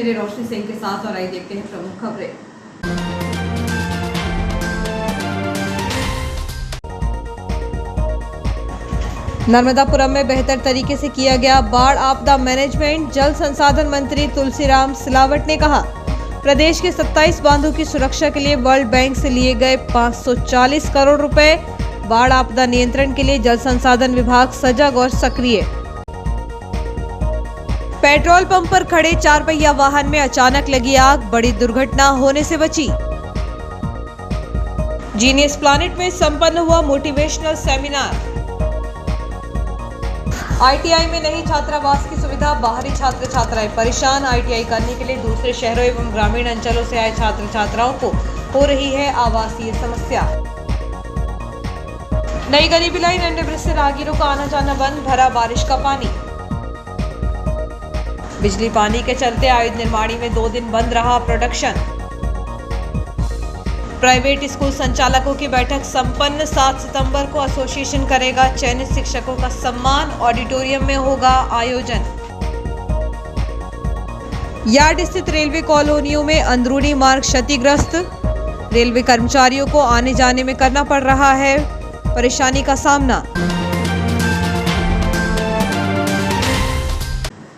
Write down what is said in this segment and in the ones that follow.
लिए रोशनी सिंह के साथ और आइए देखते हैं प्रमुख खबरें। नर्मदापुरम में बेहतर तरीके से किया गया बाढ़ आपदा मैनेजमेंट। जल संसाधन मंत्री तुलसीराम सिलावट ने कहा, प्रदेश के 27 बांधों की सुरक्षा के लिए वर्ल्ड बैंक से लिए गए 540 करोड़ रुपए। बाढ़ आपदा नियंत्रण के लिए जल संसाधन विभाग सजग और सक्रिय। पेट्रोल पंप पर खड़े 4 पहिया वाहन में अचानक लगी आग, बड़ी दुर्घटना होने से बची। जीनियस प्लैनेट में संपन्न हुआ मोटिवेशनल सेमिनार। आईटीआई में नहीं छात्रावास की सुविधा, बाहरी छात्र छात्राएं परेशान। आईटीआई करने के लिए दूसरे शहरों एवं ग्रामीण अंचलों से आए छात्र छात्राओं को हो रही है आवासीय समस्या। नई गरीबी लाइन अंडरब्रिज से राहगीरों का आना जाना बंद, भरा बारिश का पानी। बिजली पानी के चलते आयुध निर्माणी में 2 दिन बंद रहा प्रोडक्शन। प्राइवेट स्कूल संचालकों की बैठक संपन्न। 7 सितंबर को एसोसिएशन करेगा चयनित शिक्षकों का सम्मान। ऑडिटोरियम में होगा आयोजन। यार्ड स्थित रेलवे कॉलोनियों में अंदरूनी मार्ग क्षतिग्रस्त। रेलवे कर्मचारियों को आने जाने में करना पड़ रहा है परेशानी का सामना।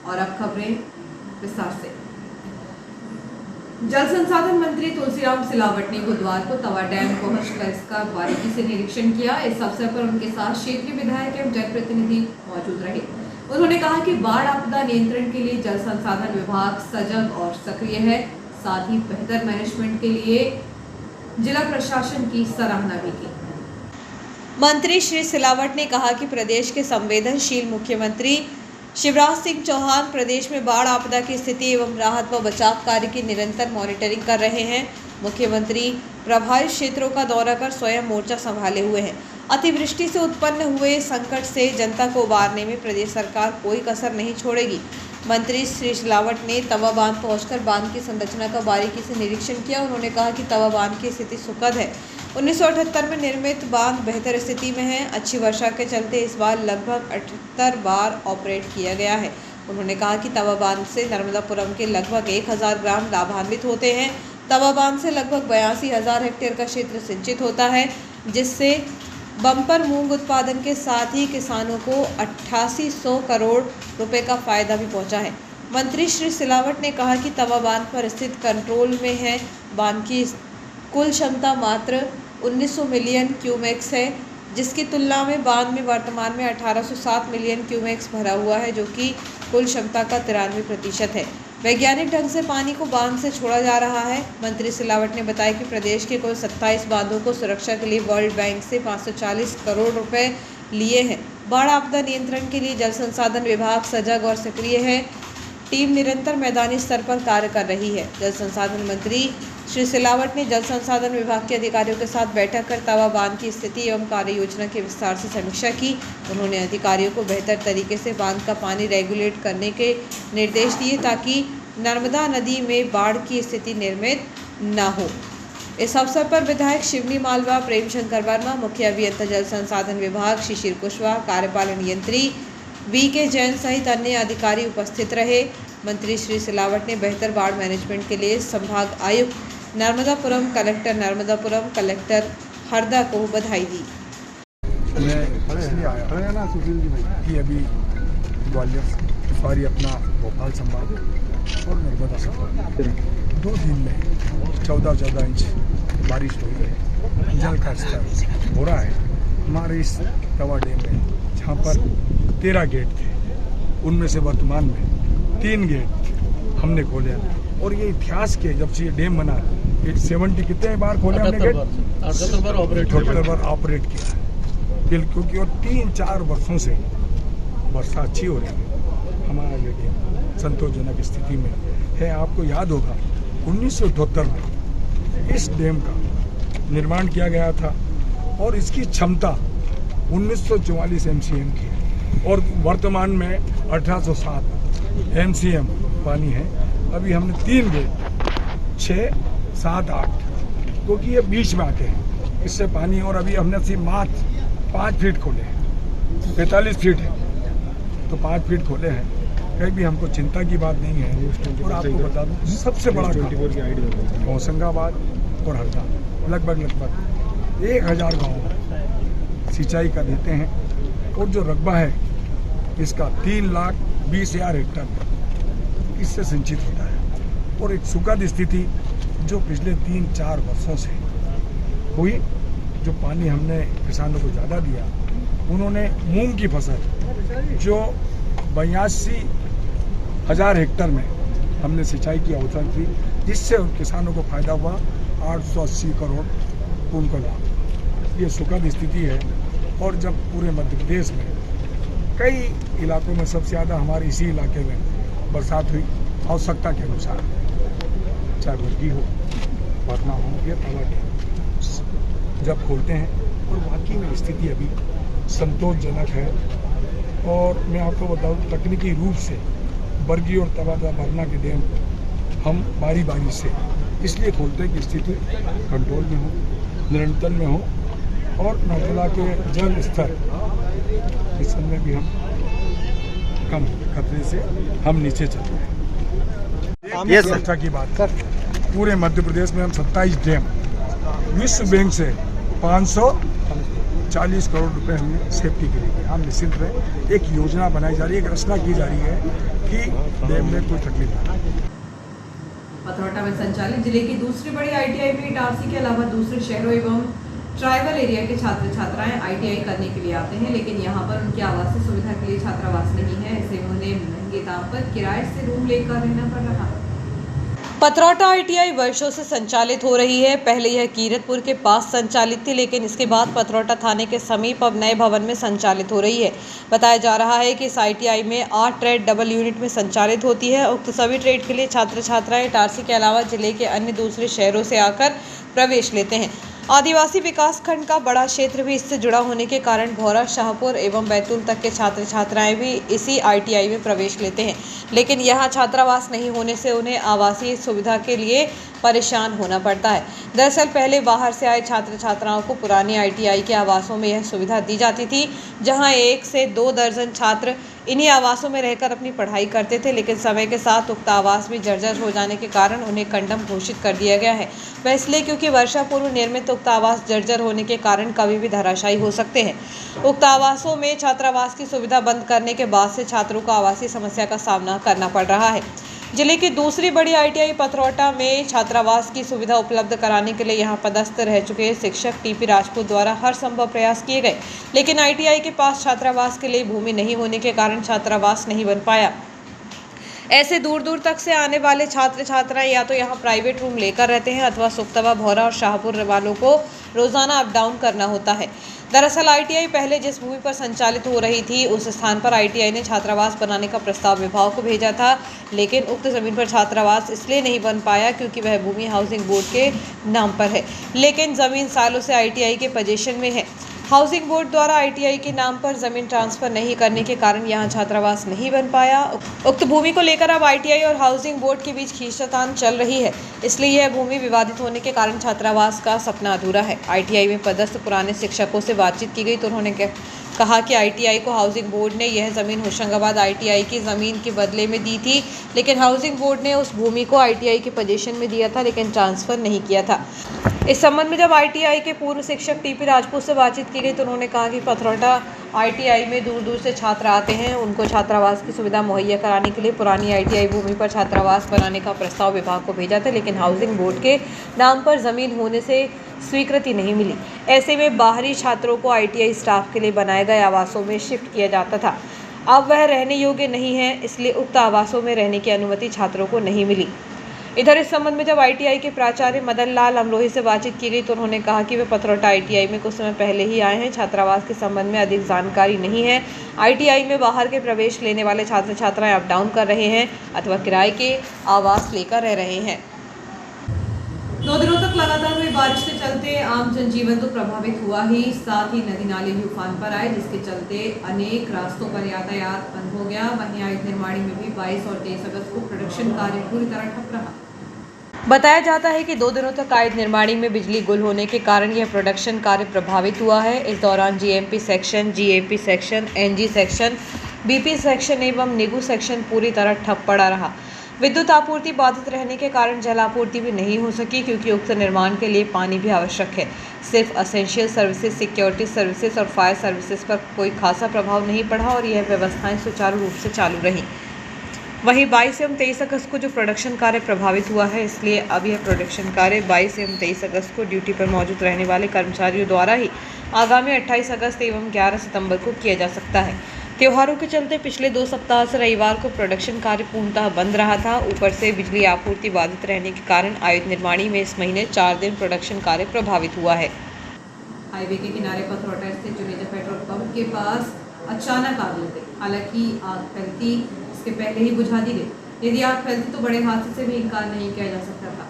और अब खबरें विस्तार से। जल संसाधन मंत्री तुलसीराम सिलावट ने बुधवार को तवा डैम पहुंचकर इसका बारीकी से निरीक्षण किया। इस अवसर पर उनके साथ क्षेत्रीय विधायक एवं जनप्रतिनिधि मौजूद रहे। उन्होंने कहा कि बाढ़ आपदा नियंत्रण के लिए जल संसाधन विभाग सजग और सक्रिय है, साथ ही बेहतर मैनेजमेंट के लिए जिला प्रशासन की सराहना भी की। मंत्री श्री सिलावट ने कहा कि प्रदेश के संवेदनशील मुख्यमंत्री शिवराज सिंह चौहान प्रदेश में बाढ़ आपदा की स्थिति एवं राहत व बचाव कार्य की निरंतर मॉनिटरिंग कर रहे हैं। मुख्यमंत्री प्रभावित क्षेत्रों का दौरा कर स्वयं मोर्चा संभाले हुए हैं। अतिवृष्टि से उत्पन्न हुए संकट से जनता को उबारने में प्रदेश सरकार कोई कसर नहीं छोड़ेगी। मंत्री श्री सिलावट ने तवा बांध पहुंचकर बांध की संरचना का बारीकी से निरीक्षण किया। उन्होंने कहा कि तवा बांध की स्थिति सुखद है। 1978 में निर्मित बांध बेहतर स्थिति में है। अच्छी वर्षा के चलते इस बार लगभग 78 बार ऑपरेट किया गया है। उन्होंने कहा कि तवा बांध से नर्मदापुरम के लगभग 1000 ग्राम लाभान्वित होते हैं। तवा बांध से लगभग 82,000 हेक्टेयर का क्षेत्र सिंचित होता है, जिससे बम्पर मूंग उत्पादन के साथ ही किसानों को 8800 करोड़ रुपए का फायदा भी पहुंचा है। मंत्री श्री सिलावट ने कहा कि तवा बांध पर स्थित कंट्रोल में है। बांध की कुल क्षमता मात्र 1900 मिलियन क्यूमेक्स है, जिसकी तुलना में बांध में वर्तमान में 1807 मिलियन क्यूमेक्स भरा हुआ है, जो कि कुल क्षमता का 93% है। वैज्ञानिक ढंग से पानी को बांध से छोड़ा जा रहा है। मंत्री सिलावट ने बताया कि प्रदेश के कुल 27 बांधों को सुरक्षा के लिए वर्ल्ड बैंक से 540 करोड़ रुपए लिए हैं। बाढ़ आपदा नियंत्रण के लिए जल संसाधन विभाग सजग और सक्रिय है। टीम निरंतर मैदानी स्तर पर कार्य कर रही है। जल संसाधन मंत्री श्री सिलावट ने जल संसाधन विभाग के अधिकारियों के साथ बैठक कर तवा बांध की स्थिति एवं कार्य योजना के विस्तार से समीक्षा की। उन्होंने अधिकारियों को बेहतर तरीके से बांध का पानी रेगुलेट करने के निर्देश दिए, ताकि नर्मदा नदी में बाढ़ की स्थिति निर्मित न हो। इस अवसर पर विधायक शिवनी मालवा, प्रेम शंकर वर्मा, मुख्य अभियंता जल संसाधन विभाग शिशिर कुशवाहा, कार्यपालन यंत्री VK जैन सहित अन्य अधिकारी उपस्थित रहे। मंत्री श्री सिलावट ने बेहतर बाढ़ मैनेजमेंट के लिए संभाग आयुक्त नर्मदापुरम, कलेक्टर नर्मदापुरम, कलेक्टर हरदा को बधाई दी। मैं इसलिए आया ना कि अभी ग्वालियर सॉरी अपना भोपाल संभाग और नर्मदा संभाग 2 दिन में 14 इंच बारिश हुई है। जल का स्तर हो रहा है हमारे इस तवा डैम में, जहाँ पर 13 गेट थे, उनमें से वर्तमान में 3 गेट हमने खोले। और ये इतिहास के जब से ये डैम बना 70 कितने बार खोले हमने गेट, 78 बार ऑपरेट किया है। क्योंकि और 3-4 वर्षों से वर्षा अच्छी हो रही है। हमारा ये डैम संतोषजनक स्थिति में है। आपको याद होगा 1978 में इस डैम का निर्माण किया गया था और इसकी क्षमता 1944 MCM की है और वर्तमान में 1807 MCM पानी है। अभी हमने 3 गेट 6, 7, 8 क्योंकि ये बीच में आते हैं, इससे पानी। और अभी हमने सिर्फ मात्र 5 फीट खोले हैं, 45 फीट है तो 5 फीट खोले हैं। कहीं भी हमको चिंता की बात नहीं है। और आपको बता दूं सबसे बड़ा काम होशंगाबाद और हरदा लगभग 1000 गाँव में सिंचाई का देते हैं और जो रकबा है इसका 3,20,000 हेक्टर इससे सिंचित होता है। और एक सुखद स्थिति जो पिछले 3-4 वर्षों से हुई, जो पानी हमने किसानों को ज़्यादा दिया, उन्होंने मूंग की फसल जो 82,000 हेक्टर में हमने सिंचाई की अवसर की, जिससे उन किसानों को फायदा हुआ 880 करोड़ उनको लाभ। ये सुखद स्थिति है। और जब पूरे मध्य प्रदेश में कई इलाकों में सबसे ज़्यादा हमारे इसी इलाके में बरसात हुई आवश्यकता के अनुसार, चाहे वर्गी हो, पटना हो या तवा डैम जब खोलते हैं, और वाकई में स्थिति अभी संतोषजनक है। और मैं आपको बताऊं तकनीकी रूप से बरगी और तवा भरना के डैम हम बारी बारी से इसलिए खोलते हैं कि स्थिति कंट्रोल में हो, नियंत्रण में हो, और नर्मदा के जल स्तर इस समय भी हम कम खतरे से हम नीचे चल रहे हैं। ये सुरक्षा की बात सर, पूरे मध्य प्रदेश में हम 27 डैम विश्व बैंक से 540 करोड़ रुपए हमने सेफ्टी के लिए, हम निश्चिंत रहे। एक योजना बनाई जा रही है, एक रचना की जा रही है कि डैम में कोई तकलीफ ना हो। पथरौटा में संचालित जिले की दूसरी बड़ी आईटीआई में इटारसी के अलावा दूसरे शहरों एवं ट्राइबल एरिया के छात्र छात्राएं आईटीआई करने के लिए आते हैं, लेकिन यहां पर उनकी आवासीय सुविधा के लिए छात्रावास नहीं है। ऐसे में उन्हें महंगे दाम पर किराए से रूम लेकर रहना पड़ रहा है। पथरौटा आईटीआई वर्षों से संचालित हो रही है। पहले यह कीरतपुर के पास संचालित थी, लेकिन इसके बाद पथरौटा थाने के समीप अब नए भवन में संचालित हो रही है। बताया जा रहा है कि इस आईटीआई में 8 ट्रेड डबल यूनिट में संचालित होती है। उक्त सभी ट्रेड के लिए छात्र छात्राएं इटारसी के अलावा जिले के अन्य दूसरे शहरों से आकर प्रवेश लेते हैं। आदिवासी विकास खंड का बड़ा क्षेत्र भी इससे जुड़ा होने के कारण भौरा, शाहपुर एवं बैतूल तक के छात्र छात्राएं भी इसी आईटीआई में प्रवेश लेते हैं, लेकिन यहाँ छात्रावास नहीं होने से उन्हें आवासीय सुविधा के लिए परेशान होना पड़ता है। दरअसल पहले बाहर से आए छात्र छात्राओं को पुरानी आईटीआई के आवासों में यह सुविधा दी जाती थी, जहां 1 से 2 दर्जन छात्र इन्हीं आवासों में रहकर अपनी पढ़ाई करते थे, लेकिन समय के साथ उक्त आवास भी जर्जर हो जाने के कारण उन्हें कंडम घोषित कर दिया गया है। वह इसलिए क्योंकि वर्षा पूर्व निर्मित उक्त आवास जर्जर होने के कारण कभी भी धराशायी हो सकते हैं। उक्त आवासों में छात्रावास की सुविधा बंद करने के बाद से छात्रों को आवासीय समस्या का सामना करना पड़ रहा है। जिले की दूसरी बड़ी आईटीआई पथरौटा में छात्रावास की सुविधा उपलब्ध कराने के लिए यहां पदस्थ रह चुके शिक्षक टीपी राजपूत द्वारा हर संभव प्रयास किए गए, लेकिन आईटीआई के पास छात्रावास के लिए भूमि नहीं होने के कारण छात्रावास नहीं बन पाया। ऐसे दूर दूर तक से आने वाले छात्र छात्राएं या तो यहाँ प्राइवेट रूम लेकर रहते हैं अथवा सुखतवा, भौरा और शाहपुर वालों को रोजाना अप डाउन करना होता है। दरअसल आईटीआई पहले जिस भूमि पर संचालित हो रही थी उस स्थान पर आईटीआई ने छात्रावास बनाने का प्रस्ताव विभाग को भेजा था, लेकिन उक्त जमीन पर छात्रावास इसलिए नहीं बन पाया क्योंकि वह भूमि हाउसिंग बोर्ड के नाम पर है, लेकिन जमीन सालों से आईटीआई के पोजीशन में है। हाउसिंग बोर्ड द्वारा आईटीआई के नाम पर जमीन ट्रांसफर नहीं करने के कारण यहां छात्रावास नहीं बन पाया। उक्त भूमि को लेकर अब आईटीआई और हाउसिंग बोर्ड के बीच खींचतान चल रही है, इसलिए यह भूमि विवादित होने के कारण छात्रावास का सपना अधूरा है। आईटीआई में पदस्थ पुराने शिक्षकों से बातचीत की गई तो उन्होंने कहा कि आईटीआई को हाउसिंग बोर्ड ने यह ज़मीन होशंगाबाद आईटीआई की ज़मीन के बदले में दी थी, लेकिन हाउसिंग बोर्ड ने उस भूमि को आईटीआई के पोजीशन में दिया था, लेकिन ट्रांसफ़र नहीं किया था। इस संबंध में जब आईटीआई के पूर्व शिक्षक टीपी राजपूत से बातचीत की गई तो उन्होंने कहा कि पथरौटा आईटीआई में दूर दूर से छात्र आते हैं, उनको छात्रावास की सुविधा मुहैया कराने के लिए पुरानी आईटीआई भूमि पर छात्रावास बनाने का प्रस्ताव विभाग को भेजा था, लेकिन हाउसिंग बोर्ड के नाम पर ज़मीन होने से स्वीकृति नहीं मिली। ऐसे में बाहरी छात्रों को आईटीआई स्टाफ के लिए बनाए गए आवासों में शिफ्ट किया जाता था। अब वह रहने योग्य नहीं है, इसलिए उक्त आवासों में रहने की अनुमति छात्रों को नहीं मिली। इधर इस संबंध में जब आईटीआई के प्राचार्य मदन लाल अमरोही से बातचीत की गई तो उन्होंने कहा कि वे पथरौटा आईटीआई में कुछ समय पहले ही आए हैं, छात्रावास के संबंध में अधिक जानकारी नहीं है। आईटीआई में बाहर के प्रवेश लेने वाले छात्र छात्राएं अप डाउन कर रहे हैं अथवा किराए के आवास लेकर रह रहे हैं। 9 दिनों तक लगातार हुई बारिश के चलते आम जनजीवन तो प्रभावित हुआ ही, साथ ही नदी नाले भी उफान पर आए, जिसके चलते अनेक रास्तों पर यातायात बंद हो गया। वहीं आयुध निर्माणी में भी 22 और 23 अगस्त को प्रोडक्शन कार्य पूरी तरह ठप रहा। बताया जाता है कि 2 दिनों तक आयुध निर्माणी में बिजली गुल होने के कारण यह प्रोडक्शन कार्य प्रभावित हुआ है। इस दौरान GMP section, GAP section, NG section, BP section एवं निगू सेक्शन पूरी तरह ठप पड़ा रहा। विद्युत आपूर्ति बाधित रहने के कारण जल आपूर्ति भी नहीं हो सकी, क्योंकि उक्त निर्माण के लिए पानी भी आवश्यक है। सिर्फ असेंशियल सर्विसेज, सिक्योरिटी सर्विसेज और फायर सर्विसेज पर कोई खासा प्रभाव नहीं पड़ा और यह व्यवस्थाएं सुचारू रूप से चालू रहीं। वहीं 22 एवं 23 अगस्त को जो प्रोडक्शन कार्य प्रभावित हुआ है, इसलिए अब यह प्रोडक्शन कार्य 22 एवं 23 अगस्त को ड्यूटी पर मौजूद रहने वाले कर्मचारियों द्वारा ही आगामी 28 अगस्त एवं 11 सितंबर को किया जा सकता है। त्योहारों के चलते पिछले 2 सप्ताह से रविवार को प्रोडक्शन कार्य पूर्णतः बंद रहा था। ऊपर से बिजली आपूर्ति बाधित रहने के कारण आयुध निर्माणी में इस महीने 4 दिन प्रोडक्शन कार्य प्रभावित हुआ है। हाईवे के किनारे पथरौटा स्थित जुनेजा पेट्रोल पंप के पास अचानक आग लग गई। हालांकि आग फैलती इसके पहले ही बुझा दी गई। यदि आग फैलती तो बड़े हादसे से भी इनकार नहीं किया जा सकता था।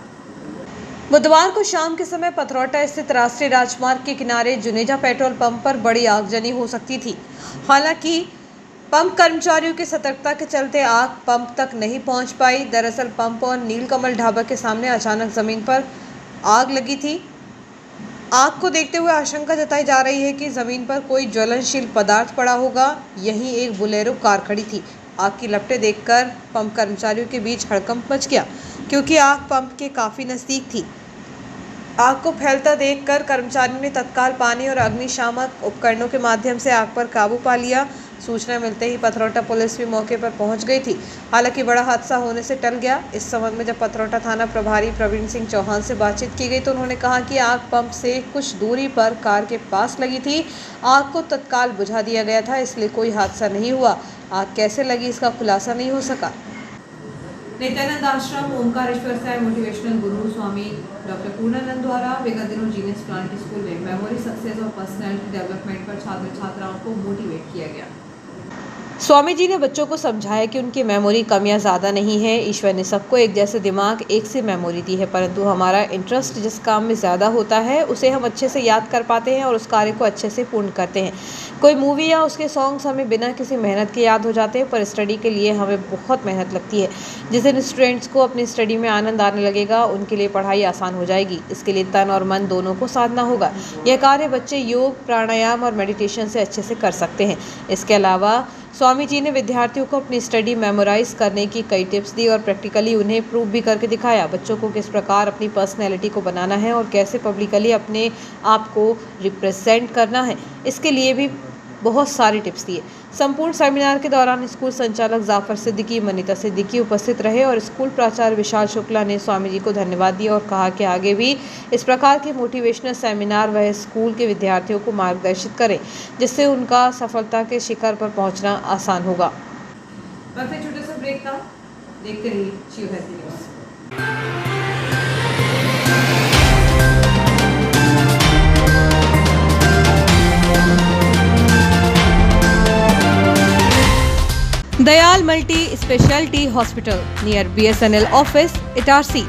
बुधवार को शाम के समय पथरौटा स्थित राष्ट्रीय राजमार्ग के किनारे जुनेजा पेट्रोल पंप पर बड़ी आगजनी हो सकती थी। हालांकि पंप कर्मचारियों की सतर्कता के चलते आग पंप तक नहीं पहुंच पाई। दरअसल पंप और नीलकमल ढाबा के सामने अचानक जमीन पर आग लगी थी। आग को देखते हुए आशंका जताई जा रही है कि जमीन पर कोई ज्वलनशील पदार्थ पड़ा होगा। यहीं एक बोलेरो कार खड़ी थी। आग की लपटें देखकर पंप कर्मचारियों के बीच हड़कंप मच गया, क्योंकि आग पंप के काफी नजदीक थी। आग को फैलता देखकर कर्मचारियों ने तत्काल पानी और अग्निशामक उपकरणों के माध्यम से आग पर काबू पा लिया। सूचना मिलते ही पथरौटा पुलिस भी मौके पर पहुंच गई थी। हालांकि बड़ा हादसा होने से टल गया। इस संबंध में जब पथरौटा थाना प्रभारी प्रवीण सिंह चौहान से बातचीत की गई तो उन्होंने कहा कि आग पंप से कुछ दूरी पर कार के पास लगी थी। आग को तत्काल बुझा दिया गया था, इसलिए कोई हादसा नहीं हुआ। आग कैसे लगी इसका खुलासा नहीं हो सका। नित्यानंद आश्रम ओमकारेश्वर साई मोटिवेशनल गुरु स्वामी डॉक्टर पूर्णानंद द्वारा विगत दिनों जीनियस प्लांट स्कूल में मेमोरी, सक्सेस और पर्सनैलिटी डेवलपमेंट पर छात्र छात्राओं को मोटिवेट किया गया। स्वामी जी ने बच्चों को समझाया कि उनकी मेमोरी कमियां ज़्यादा नहीं है। ईश्वर ने सबको एक जैसे दिमाग, एक सी मेमोरी दी है, परंतु हमारा इंटरेस्ट जिस काम में ज़्यादा होता है उसे हम अच्छे से याद कर पाते हैं और उस कार्य को अच्छे से पूर्ण करते हैं। कोई मूवी या उसके सॉन्ग्स हमें बिना किसी मेहनत के याद हो जाते हैं, पर स्टडी के लिए हमें बहुत मेहनत लगती है। जिस दिन स्टूडेंट्स को अपनी स्टडी में आनंद आने लगेगा, उनके लिए पढ़ाई आसान हो जाएगी। इसके लिए तन और मन दोनों को साधना होगा। यह कार्य बच्चे योग, प्राणायाम और मेडिटेशन से अच्छे से कर सकते हैं। इसके अलावा स्वामी जी ने विद्यार्थियों को अपनी स्टडी मेमोराइज करने की कई टिप्स दी और प्रैक्टिकली उन्हें प्रूव भी करके दिखाया। बच्चों को किस प्रकार अपनी पर्सनैलिटी को बनाना है और कैसे पब्लिकली अपने आप को रिप्रेजेंट करना है, इसके लिए भी बहुत सारी टिप्स दिए। संपूर्ण सेमिनार के दौरान स्कूल संचालक जाफर सिद्दीकी, मनीता सिद्दीकी उपस्थित रहे और स्कूल प्राचार्य विशाल शुक्ला ने स्वामी जी को धन्यवाद दिया और कहा कि आगे भी इस प्रकार के मोटिवेशनल सेमिनार वह स्कूल के विद्यार्थियों को मार्गदर्शित करें, जिससे उनका सफलता के शिखर पर पहुंचना आसान होगा। वक्त एक छोटे से ब्रेक का, देखते रहिए Shiv health news. Dayal multi speciality hospital near BSNL office, Itarsi,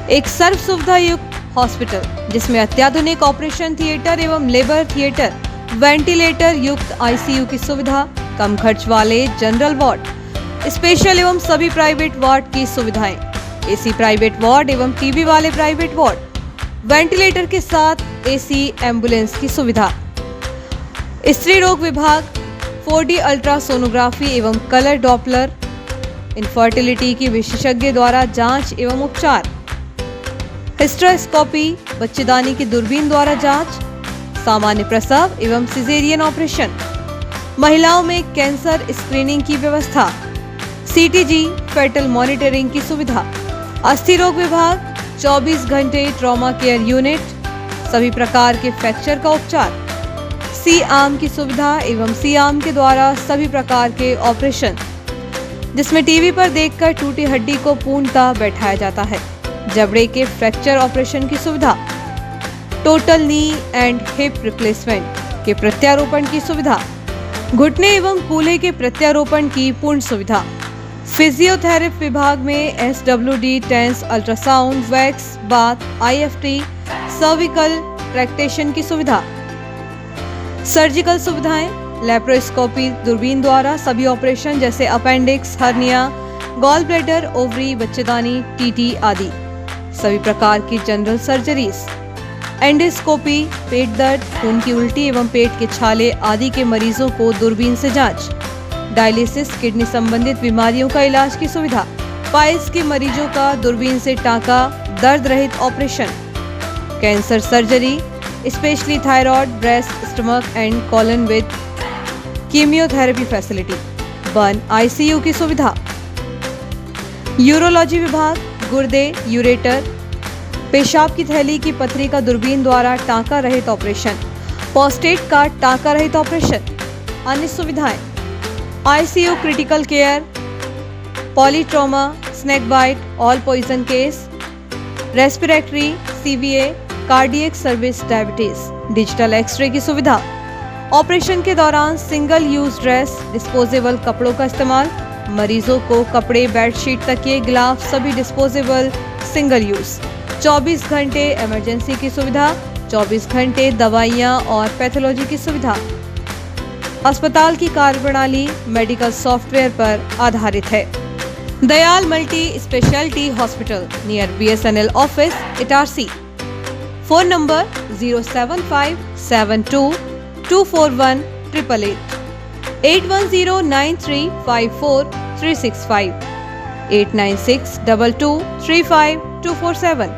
एक सर्व सुविधा युक्त हॉस्पिटल जिसमें अत्याधुनिक ऑपरेशन थिएटर एवं लेबर थिएटर, वेंटिलेटर युक्त ICU की सुविधा, कम खर्च वाले जनरल वार्ड, स्पेशल एवं सभी प्राइवेट वार्ड की सुविधाएं, AC प्राइवेट वार्ड एवं TB वाले प्राइवेट वार्ड, वेंटिलेटर के साथ AC एम्बुलेंस की सुविधा, स्त्री रोग विभाग, 4D अल्ट्रासोनोग्राफी एवं कलर डॉपलर, इनफर्टिलिटी की विशेषज्ञ द्वारा जांच एवं उपचार, हिस्टेरोस्कोपी, बच्चेदानी की दूरबीन द्वारा जांच, सामान्य प्रसव एवं सिजेरियन ऑपरेशन, महिलाओं में कैंसर स्क्रीनिंग की व्यवस्था, CTG फेटल मॉनिटरिंग की सुविधा, अस्थि रोग विभाग, 24 घंटे ट्रॉमा केयर यूनिट, सभी प्रकार के फ्रैक्चर का उपचार, C-आर्म की सुविधा एवं C-आर्म के द्वारा सभी प्रकार के ऑपरेशन, जिसमें टीवी पर देखकर टूटी हड्डी को पूर्णतः बैठाया जाता है, जबड़े के फ्रैक्चर ऑपरेशन की सुविधा, total knee and hip replacement के प्रत्यारोपण की सुविधा, घुटने एवं कूल्हे के प्रत्यारोपण की पूर्ण सुविधा, फिजियोथेरेपी विभाग में SWD, TENS, ultrasound, wax, bath, IFT, cervical traction की सुविधा, सर्जिकल सुविधाएं, लेप्रोस्कोपी दूरबीन द्वारा सभी ऑपरेशन जैसे appendix, hernia, gall bladder, ovary, बच्चेदानी, TT आदि, सभी प्रकार की जनरल सर्जरीज, एंडोस्कोपी, पेट दर्द, खून की उल्टी एवं पेट के छाले आदि के मरीजों को दूरबीन से जांच, डायलिसिस, किडनी संबंधित बीमारियों का इलाज की सुविधा, पाइल्स के मरीजों का दूरबीन से टांका, दर्द रहित operation, cancer surgery, specially thyroid, breast, stomach and colon with chemotherapy facility, burn ICU की सुविधा, यूरोलॉजी विभाग, गुर्दे, यूरेटर, पेशाब की थैली की पथरी का दूरबीन द्वारा टांका रहित ऑपरेशन, प्रोस्टेट का टांका रहित ऑपरेशन, अन्य सुविधाएं ICU critical care, polytrauma, snake bite, all poison case, respiratory, CVA, cardiac service, diabetes, digital x-ray की सुविधा, ऑपरेशन के दौरान सिंगल यूज ड्रेस, डिस्पोजेबल कपड़ों का इस्तेमाल, मरीजों को कपड़े, बेडशीट, तकिए, ग्लाव सभी डिस्पोजेबल सिंगल यूज, 24 घंटे इमरजेंसी की सुविधा, 24 घंटे दवाइयाँ और पैथोलॉजी की सुविधा। अस्पताल की कार्यप्रणाली मेडिकल सॉफ्टवेयर पर आधारित है। Dayal multi speciality hospital near BSNL office, Itarsi. Phone number 07572241888, 8109354365, 8962235247,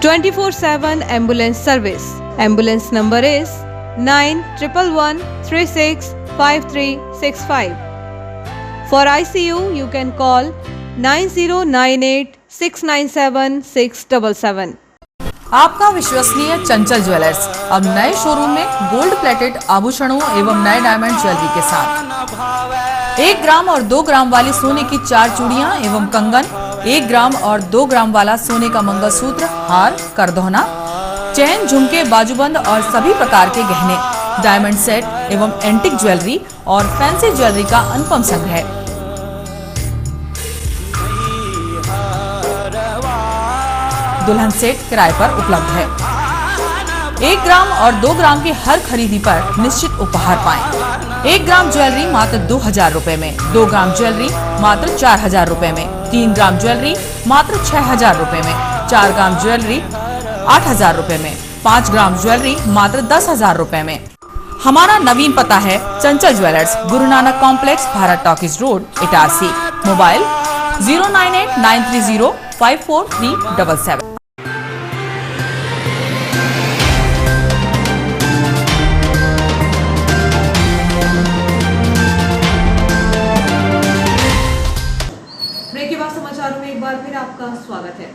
24/7 ambulance service. Ambulance number is 9111365365. For ICU, you can call 9098697677. आपका विश्वसनीय चंचल ज्वेलर्स अब नए शोरूम में गोल्ड प्लेटेड आभूषणों एवं नए डायमंड ज्वेलरी के साथ 1 ग्राम और 2 ग्राम वाली सोने की 4 चूड़ियां एवं कंगन, 1 ग्राम और 2 ग्राम वाला सोने का मंगलसूत्र, हार, करदौना, चैन, झुमके, बाजूबंद और सभी प्रकार के गहने, डायमंड सेट एवं एंटिक ज्वेलरी और फैंसी ज्वेलरी का अनुपम संग्रह। दुल्हन सेट किराए पर उपलब्ध है। 1 ग्राम और 2 ग्राम की हर खरीदी पर निश्चित उपहार पाएं। 1 ग्राम ज्वेलरी मात्र 2000 रुपए में, 2 ग्राम ज्वेलरी मात्र 4000 रुपए में, 3 ग्राम ज्वेलरी मात्र 6000 रुपए में, 4 ग्राम ज्वेलरी 8000 रुपए में, 5 ग्राम ज्वेलरी मात्र 10000 रुपए में। हमारा नवीन पता है चंचल jewellers, Guru Nanak complex, Bharat talkies road, Itarsi. Mobile 09893054377। समाचारों में एक बार फिर आपका स्वागत है।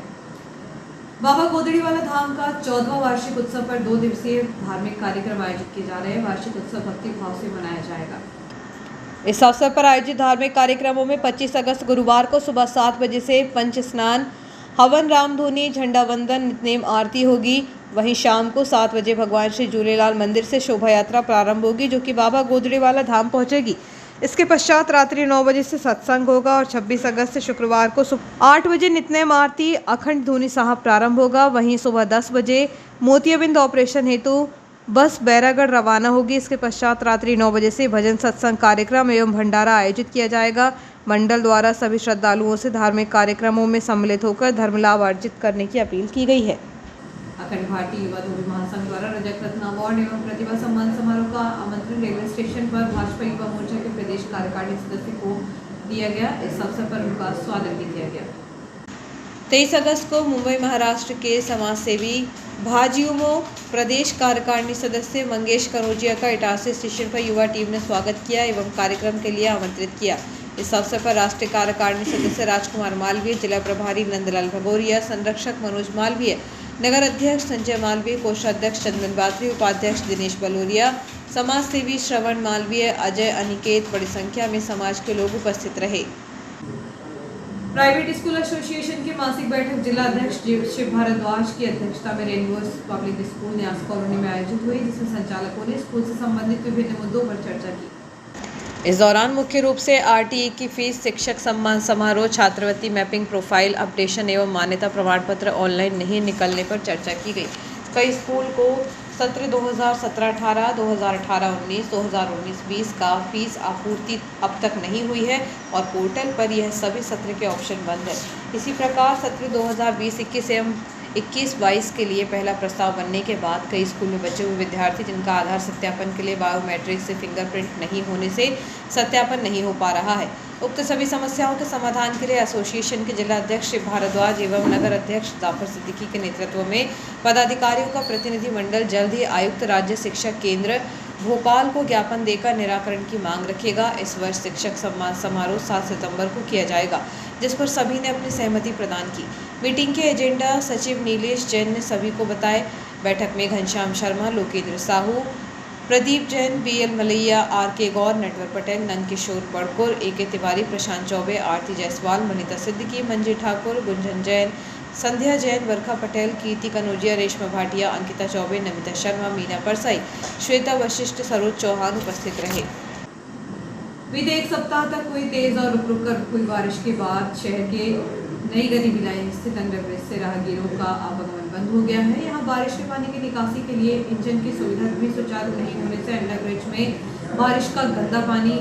बाबा गोदड़ीवाला धाम का 14वां वार्षिक उत्सव पर 2 दिवसीय धार्मिक कार्यक्रम आयोजित किए जा रहे हैं। वार्षिक उत्सव भक्ति भाव से मनाया जाएगा। इस अवसर पर आयोजित धार्मिक कार्यक्रमों में 25 अगस्त गुरुवार को सुबह 7 बजे से पंच स्नान, हवन, रामधुनी, झंडा वंदन, नितनेम आरती होगी। वहीं शाम को 7 बजे भगवान श्री झूलेलाल मंदिर से शोभा यात्रा प्रारंभ होगी, जो कि बाबा गोदड़ीवाला धाम पहुंचेगी। इसके पश्चात रात्रि 9 बजे से सत्संग होगा और 26 अगस्त से शुक्रवार को सुबह 8 बजे नितनेम आरती, अखंड धूनी साहब प्रारंभ होगा। वहीं सुबह 10 बजे मोतियाबिंद ऑपरेशन हेतु बस बैरागढ़ रवाना होगी। इसके पश्चात रात्रि 9 बजे से भजन सत्संग कार्यक्रम एवं भंडारा आयोजित किया जाएगा। मंडल द्वारा सभी श्रद्धालुओं से धार्मिक कार्यक्रमों में सम्मिलित होकर धर्म लाभ अर्जित करने की अपील की गई है। अखंड भारतीय युवा धोबी महासंघ द्वारा रजत रत्न अवार्ड एवं प्रतिभा सम्मान समारोह का आमंत्रण रेलवे स्टेशन पर भाजपा युवा मोर्चा के प्रदेश कार्यकारिणी सदस्य को दिया गया। इस अवसर पर उनका स्वागत भी किया गया। 23 अगस्त को मुंबई महाराष्ट्र के समाज सेवी भाजयुमो प्रदेश कार्यकारिणी सदस्य मंगेश कनौजिया का इटारसी स्टेशन पर युवा टीम ने स्वागत किया एवं कार्यक्रम के लिए आमंत्रित किया। इस अवसर पर राष्ट्रीय कार्यकारिणी सदस्य राजकुमार मालवीय, जिला प्रभारी नंदलाल भगोरिया, संरक्षक मनोज मालवीय, नगर अध्यक्ष संजय मालवीय, कोषाध्यक्ष चंदन बात्री, उपाध्यक्ष दिनेश बलोरिया, समाज सेवी श्रवण मालवीय, अजय, अनिकेत, बड़ी संख्या में समाज के लोग उपस्थित रहे। प्राइवेट स्कूल एसोसिएशन की मासिक बैठक जिला अध्यक्ष शिव भारद्वाज की अध्यक्षता में रेनबो पब्लिक स्कूल न्यास कॉलोनी में आयोजित हुई, जिसमें संचालकों ने स्कूल से संबंधित विभिन्न मुद्दों पर चर्चा की। इस दौरान मुख्य रूप से RTE की फीस, शिक्षक सम्मान समारोह, छात्रवृत्ति मैपिंग, प्रोफाइल अपडेशन एवं मान्यता प्रमाण पत्र ऑनलाइन नहीं निकलने पर चर्चा की गई। कई स्कूल को सत्र 2017-18, 2018-19, 2019-20 का फीस आपूर्ति अब तक नहीं हुई है और पोर्टल पर यह सभी सत्र के ऑप्शन बंद है। इसी प्रकार सत्र 2020-21 एवं 21-22 के लिए पहला प्रस्ताव बनने के बाद कई स्कूल में बचे हुए विद्यार्थी जिनका आधार सत्यापन के लिए बायोमेट्रिक से फिंगरप्रिंट नहीं होने से सत्यापन नहीं हो पा रहा है। उक्त सभी समस्याओं के समाधान के लिए एसोसिएशन के जिला अध्यक्ष श्री भारद्वाज एवं नगर अध्यक्ष जाफर सिद्दीकी के नेतृत्व में पदाधिकारियों का प्रतिनिधि मंडल जल्द ही आयुक्त राज्य शिक्षा केंद्र भोपाल को ज्ञापन देकर निराकरण की मांग रखेगा। इस वर्ष शिक्षक सम्मान समारोह 7 सितंबर को किया जाएगा, जिस पर सभी ने अपनी सहमति प्रदान की। मीटिंग के एजेंडा सचिव नीलेश जैन ने सभी को बताए। बैठक में घनश्याम शर्मा, लोकेंद्र साहू, प्रदीप जैन, BL मलैया, RK गौर, नटवर पटेल, नंदकिशोर बड़कुर, AK तिवारी, प्रशांत चौबे, आरती जायसवाल, मनीता सिद्दीकी, मंजी ठाकुर, गुंजन जैन, संध्या जैन, वर्षा पटेल, कीर्ति कनौजिया, रेशमा भाटिया, अंकिता चौबे, नमिता शर्मा, मीना परसाई, श्वेता वशिष्ठ, सरोज चौहान उपस्थित रहे। बीते एक सप्ताह तक हुई तेज और रुक रुक कर हुई बारिश के बाद शहर के नई गरीबी लाइन स्थित अंडरब्रिज से राहगीरों का आवागमन बंद हो गया है। यहाँ बारिश के पानी की निकासी के लिए इंजन की सुविधा भी सुचारू नहीं होने से अंडरब्रिज में बारिश का गंदा पानी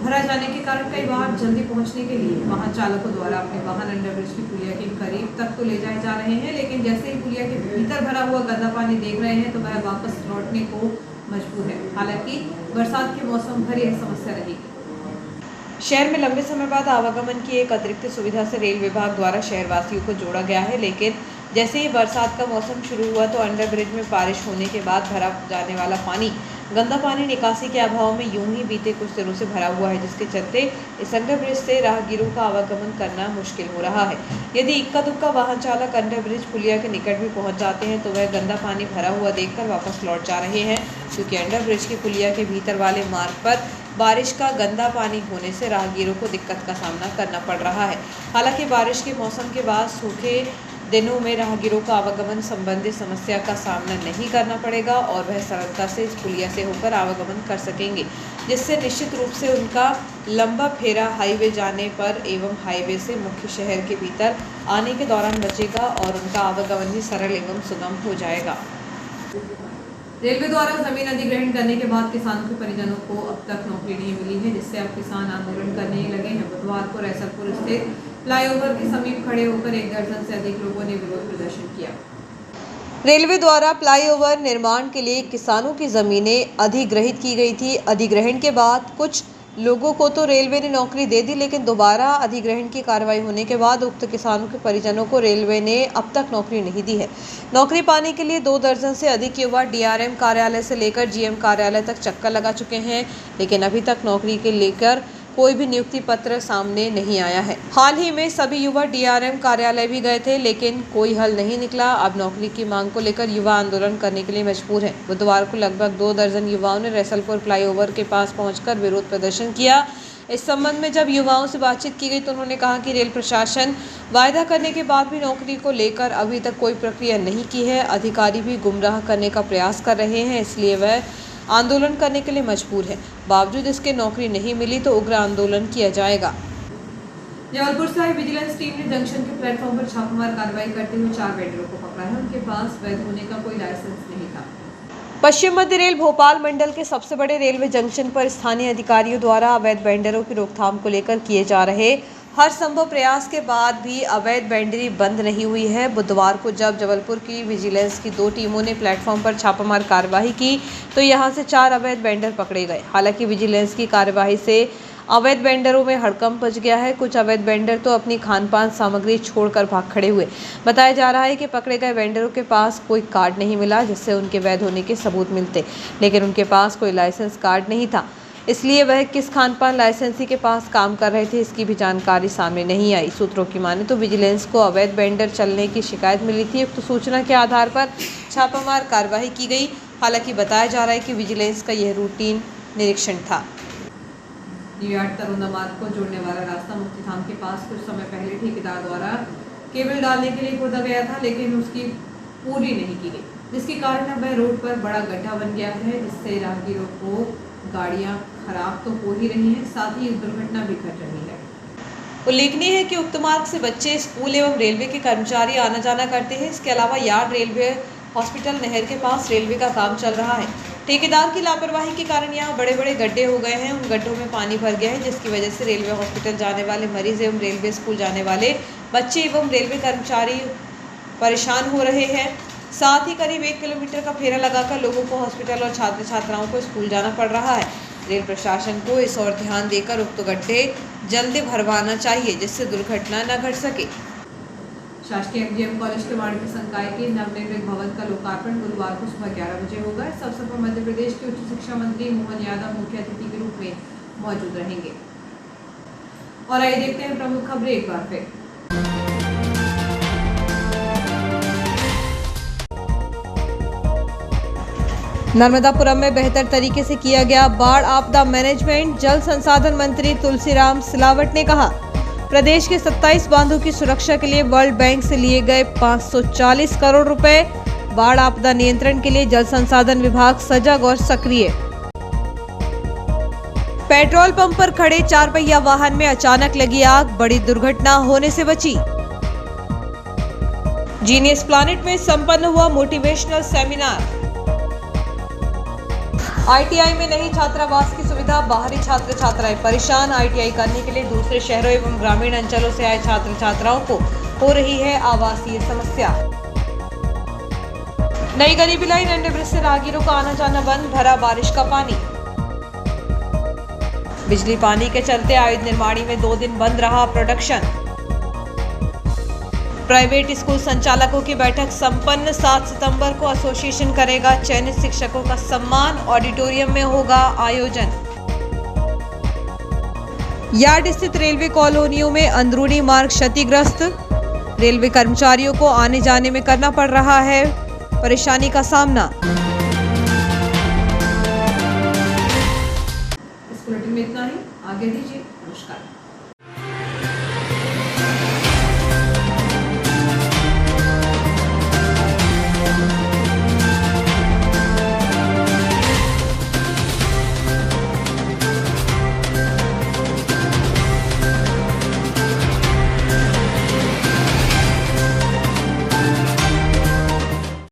भरा जाने के कारण कई बार जल्दी पहुंचने के लिए वाहन चालकों द्वारा अपने वाहन अंडरब्रिज की पुलिया के करीब तक तो ले जाए जा रहे हैं, लेकिन जैसे ही पुलिया के भीतर भरा हुआ गंदा पानी देख रहे हैं तो वह वापस लौटने को मजबूर है। हालांकि बरसात के मौसम भर यह समस्या रहेगी। शहर में लंबे समय बाद आवागमन की एक अतिरिक्त सुविधा से रेल विभाग द्वारा शहरवासियों को जोड़ा गया है, लेकिन जैसे ही बरसात का मौसम शुरू हुआ तो अंडरब्रिज में बारिश होने के बाद भरा जाने वाला पानी गंदा पानी निकासी के अभाव में यूं ही बीते कुछ दिनों से भरा हुआ है, जिसके चलते इस अंडरब्रिज से राहगीरों का आवागमन करना मुश्किल हो रहा है। यदि इक्का दुक्का वाहन चालक अंडरब्रिज पुलिया के निकट भी पहुंच जाते हैं तो वह गंदा पानी भरा हुआ देखकर वापस लौट जा रहे हैं, क्योंकि अंडरब्रिज की पुलिया के भीतर वाले मार्ग पर बारिश का गंदा पानी होने से राहगीरों को दिक्कत का सामना करना पड़ रहा है। हालांकि बारिश के मौसम के बाद सूखे दिनों में राहगीरों को आवागमन संबंधी समस्या का सामना नहीं करना पड़ेगा और वह सरलता से इस पुलिया से होकर आवागमन कर सकेंगे, जिससे निश्चित रूप से उनका लंबा फेरा हाईवे जाने पर एवं हाईवे से मुख्य शहर के भीतर आने के दौरान बचेगा और उनका आवागमन भी सरल एवं सुगम हो जाएगा। रेलवे द्वारा जमीन अधिग्रहण करने के बाद किसानों के परिजनों को अब तक नौकरी नहीं मिली है, जिससे अब किसान आंदोलन करने लगे हैं। बुधवार को रैसलपुर स्थित फ्लाईओवर के समीप खड़े होकर 1 दर्जन से अधिक लोगों ने विरोध प्रदर्शन किया। रेलवे द्वारा फ्लाईओवर निर्माण के लिए किसानों की जमीनें अधिग्रहित की गई थी। अधिग्रहण के बाद कुछ लोगों को तो रेलवे ने नौकरी दे दी, लेकिन दोबारा अधिग्रहण की कार्रवाई होने के बाद उक्त किसानों के परिजनों को रेलवे ने अब तक नौकरी नहीं दी है। नौकरी पाने के लिए 2 दर्जन से अधिक युवा DRM कार्यालय से लेकर GM कार्यालय तक चक्कर लगा चुके हैं, लेकिन अभी तक नौकरी के लेकर कोई भी नियुक्ति पत्र सामने नहीं आया है। हाल ही में सभी युवा DRM कार्यालय भी गए थे, लेकिन कोई हल नहीं निकला। अब नौकरी की मांग को लेकर युवा आंदोलन करने के लिए मजबूर हैं। बुधवार को लगभग 2 दर्जन युवाओं ने रैसलपुर फ्लाईओवर के पास पहुंचकर विरोध प्रदर्शन किया। इस संबंध में जब युवाओं से बातचीत की गई तो उन्होंने कहा कि रेल प्रशासन वायदा करने के बाद भी नौकरी को लेकर अभी तक कोई प्रक्रिया नहीं की है। अधिकारी भी गुमराह करने का प्रयास कर रहे हैं, इसलिए वह आंदोलन करने के लिए मजबूर है। बावजूद इसके नौकरी नहीं मिली तो उग्र आंदोलन किया जाएगा। जबलपुर से आई विजिलेंस टीम ने जंक्शन के प्लेटफॉर्म पर छापेमार कार्रवाई करते हुए 4 वेंडरों को पकड़ा है। उनके पास वैध होने का कोई लाइसेंस नहीं था। पश्चिम मध्य रेल भोपाल मंडल के सबसे बड़े रेलवे जंक्शन पर स्थानीय अधिकारियों द्वारा अवैध वेंडरों की रोकथाम को लेकर किए जा रहे हर संभव प्रयास के बाद भी अवैध वेंडरी बंद नहीं हुई है। बुधवार को जब जबलपुर की विजिलेंस की 2 टीमों ने प्लेटफॉर्म पर छापामार कार्रवाई की तो यहां से 4 अवैध वेंडर पकड़े गए। हालांकि विजिलेंस की कार्रवाई से अवैध वेंडरों में हड़कंप मच गया है। कुछ अवैध वेंडर तो अपनी खान-पान सामग्री छोड़कर भाग खड़े हुए। बताया जा रहा है कि पकड़े गए वेंडरों के पास कोई कार्ड नहीं मिला जिससे उनके वैध होने के सबूत मिलते, लेकिन उनके पास कोई लाइसेंस कार्ड नहीं था, इसलिए वह किस खान-पान लाइसेंसी के पास काम कर रहे थे इसकी भी जानकारी सामने नहीं आई। सूत्रों की माने तो विजिलेंस को अवैध वेंडर चलने की शिकायत मिली थी, तो सूचना के आधार पर छापामार कार्रवाई की गई। हालांकि बताया जा रहा है कि विजिलेंस का यह रूटीन निरीक्षण था। न्यूयॉर्क तरोंदा मार्ग को जोड़ने वाला रास्ता मुक्तिधाम के पास कुछ समय पहले ठेकेदार द्वारा केबल डालने के लिए खोदा गया था, लेकिन उसकी पूरी नहीं की गई, जिसके कारण अब वह रोड पर बड़ा गड्ढा बन गया है, जिससे राहगीरों को गाड़ियां खराब तो हो ही रही हैं, साथ ही दुर्घटना भी घट रही है। उल्लेखनीय है कि उक्त मार्ग से बच्चे, स्कूल एवं रेलवे के कर्मचारी आना जाना करते हैं। इसके अलावा यार्ड रेलवे हॉस्पिटल नहर के पास रेलवे का काम चल रहा है। ठेकेदार की लापरवाही के कारण यहाँ बड़े बड़े गड्ढे हो गए हैं। उन गड्ढों में पानी भर गया है, जिसकी वजह से रेलवे हॉस्पिटल जाने वाले मरीज एवं रेलवे स्कूल जाने वाले बच्चे एवं रेलवे कर्मचारी परेशान हो रहे हैं। साथ ही करीब 1 किलोमीटर का फेरा लगाकर लोगों को हॉस्पिटल और छात्र छात्राओं को स्कूल जाना पड़ रहा है। रेल प्रशासन को इस ओर ध्यान देकर उक्त गड्ढे जल्दी भरवाना चाहिए, जिससे दुर्घटना न घट सके। शासकीय एमजीएम कॉलेज के वाणिज्य संकाय के नवनिर्मित भवन का लोकार्पण गुरुवार को सुबह 11 बजे होगा। इस अवसर पर मध्य प्रदेश के उच्च शिक्षा मंत्री मोहन यादव मुख्य अतिथि के रूप में मौजूद रहेंगे। और आइए देखते हैं प्रमुख खबरें एक बार फिर। नर्मदापुरम में बेहतर तरीके से किया गया बाढ़ आपदा मैनेजमेंट। जल संसाधन मंत्री तुलसीराम सिलावट ने कहा, प्रदेश के 27 बांधों की सुरक्षा के लिए वर्ल्ड बैंक से लिए गए 540 करोड़ रुपए। बाढ़ आपदा नियंत्रण के लिए जल संसाधन विभाग सजग और सक्रिय। पेट्रोल पंप पर खड़े 4 पहिया वाहन में अचानक लगी आग, बड़ी दुर्घटना होने से बची। जीनियस प्लैनेट में संपन्न हुआ मोटिवेशनल सेमिनार। आईटीआई में नहीं छात्रावास की सुविधा, बाहरी छात्र छात्राएं परेशान। आईटीआई करने के लिए दूसरे शहरों एवं ग्रामीण अंचलों से आए छात्र छात्राओं को हो रही है आवासीय समस्या। नई गरीबी लाइन अंडरब्रिज से राहगीरों का आना जाना बंद, भरा बारिश का पानी। बिजली पानी के चलते आयुध निर्माणी में 2 दिन बंद रहा प्रोडक्शन। प्राइवेट स्कूल संचालकों की बैठक संपन्न। 7 सितंबर को एसोसिएशन करेगा चयनित शिक्षकों का सम्मान। ऑडिटोरियम में होगा आयोजन। यार्ड स्थित रेलवे कॉलोनियों में अंदरूनी मार्ग क्षतिग्रस्त। रेलवे कर्मचारियों को आने जाने में करना पड़ रहा है परेशानी का सामना। इस बुलेटिन में इतना ही, आगे दीजिए।